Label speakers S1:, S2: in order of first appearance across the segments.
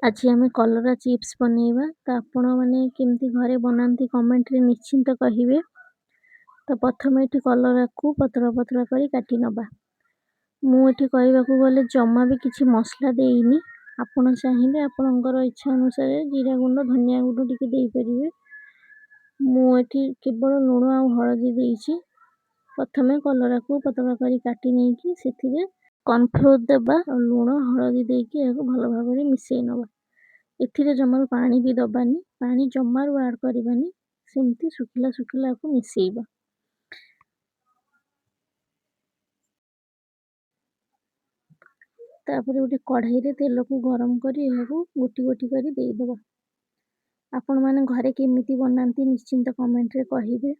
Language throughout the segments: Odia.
S1: ଆଜି ଆମେ କଲରା ଚିପ୍ସ ବନେଇବା। ତ ଆପଣମାନେ କେମିତି ଘରେ ବନାନ୍ତି କମେଣ୍ଟରେ ନିଶ୍ଚିନ୍ତ କହିବେ। ତ ପ୍ରଥମେ ଏଠି କଲରାକୁ ପତଳା ପତଳା କରି କାଟି ନେବା। ମୁଁ ଏଠି କହିବାକୁ ଗଲେ ଜମା ବି କିଛି ମସଲା ଦେଇନି। ଆପଣ ଚାହିଁଲେ ଆପଣଙ୍କର ଇଚ୍ଛା ଅନୁସାରେ ଜିରା ଗୁଣ୍ଡ, ଧନିଆ ଗୁଣ୍ଡ ଟିକେ ଦେଇପାରିବେ। ମୁଁ ଏଠି କେବଳ ଲୁଣ ଆଉ ହଳଦୀ ଦେଇଛି। ପ୍ରଥମେ କଲରାକୁ ପତଳା କରି କାଟି ନେଇକି ସେଥିରେ କର୍ଣ୍ଣଫ୍ଲୋର ଦେବା ଆଉ ଲୁଣ ହଳଦୀ ଦେଇକି ଏହାକୁ ଭଲ ଭାବରେ ମିଶାଇ ନେବା। ଏଥିରେ ଜମାରୁ ପାଣି ବି ଦେବାନି, ପାଣି ଜମାରୁ ଆଡ଼୍ କରିବାନି, ସେମିତି ଶୁଖିଲା ଶୁଖିଲାକୁ ମିଶାଇବା। ତାପରେ ଗୋଟେ କଢ଼େଇରେ ତେଲକୁ ଗରମ କରି ଏହାକୁ ଗୋଟି ଗୋଟି କରି ଦେଇଦେବା। ଆପଣମାନେ ଘରେ କେମିତି ବନାନ୍ତି ନିଶ୍ଚିନ୍ତ କମେଣ୍ଟରେ କହିବେ।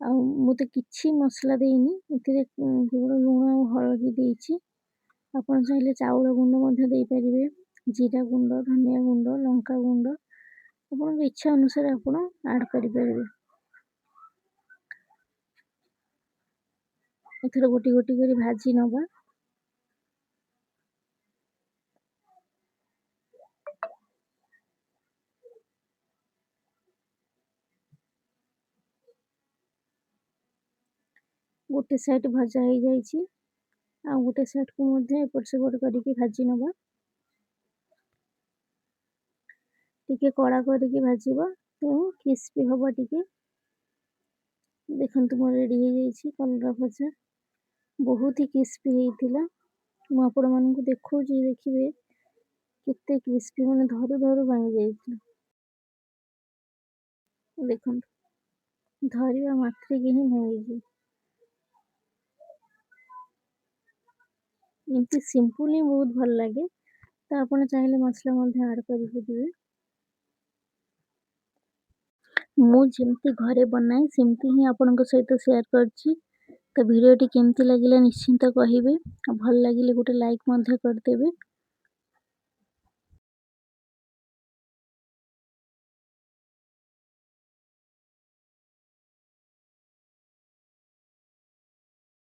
S1: ଆଉ ମୁଁ ତ କିଛି ମସଲା ଦେଇନି, ଏଥିରେ କେବଳ ଲୁଣ ଆଉ ହଳଦୀ ଦେଇଛି। ଆପଣ ଚାହିଁଲେ ଚାଉଳ ଗୁଣ୍ଡ ମଧ୍ୟ ଦେଇପାରିବେ, ଜିରା ଗୁଣ୍ଡ, ଧନିଆ ଗୁଣ୍ଡ, ଲଙ୍କା ଗୁଣ୍ଡ, ଆପଣଙ୍କ ଇଚ୍ଛା ଅନୁସାରେ ଆପଣ ଆଡ଼୍ କରିପାରିବେ। ଏଥିରେ ଗୋଟି ଗୋଟି କରି ଭାଜି ନେବା। ଗୋଟେ ସାଇଡ୍ ଭଜା ହେଇଯାଇଛି, ଆଉ ଗୋଟେ ସାଇଡ୍କୁ ମଧ୍ୟ ଏପଟ ସେପଟ କରିକି ଭାଜି ନେବା। ଟିକେ କଡ଼ା କରିକି ଭାଜିବା, ତେଣୁ କ୍ରିସ୍ପି ହେବ ଟିକେ। ଦେଖନ୍ତୁ ମୋର ରେଡ଼ି ହେଇଯାଇଛି କଲରା ଭଜା। ବହୁତ ହି କ୍ରିସ୍ପି ହେଇଥିଲା। ମୁଁ ଆପଣମାନଙ୍କୁ ଦେଖାଉଛି, ଦେଖିବେ କେତେ କ୍ରିସ୍ପି, ମାନେ ଧରୁ ଧରୁ ଭାଙ୍ଗି ଯାଇଥିଲା। ଦେଖନ୍ତୁ, ଧରିବା ମାତ୍ରକେ ହିଁ ଭାଙ୍ଗିଯିବ। ଏମିତି ସିମ୍ପୁଲ ହିଁ ବହୁତ ଭଲ ଲାଗେ। ତ ଆପଣ ଚାହିଁଲେ ମସଲା ମଧ୍ୟ ଆଡ଼୍ କରିପାରିବେ। ମୁଁ ଯେମିତି ଘରେ ବନାଏ ସେମିତି ହିଁ ଆପଣଙ୍କ ସହିତ ସେୟାର କରିଛି। ତ ଭିଡ଼ିଓଟି କେମିତି ଲାଗିଲା ନିଶ୍ଚିନ୍ତ କହିବେ। ଆଉ ଭଲ ଲାଗିଲେ ଗୋଟେ ଲାଇକ୍ ମଧ୍ୟ କରିଦେବେ।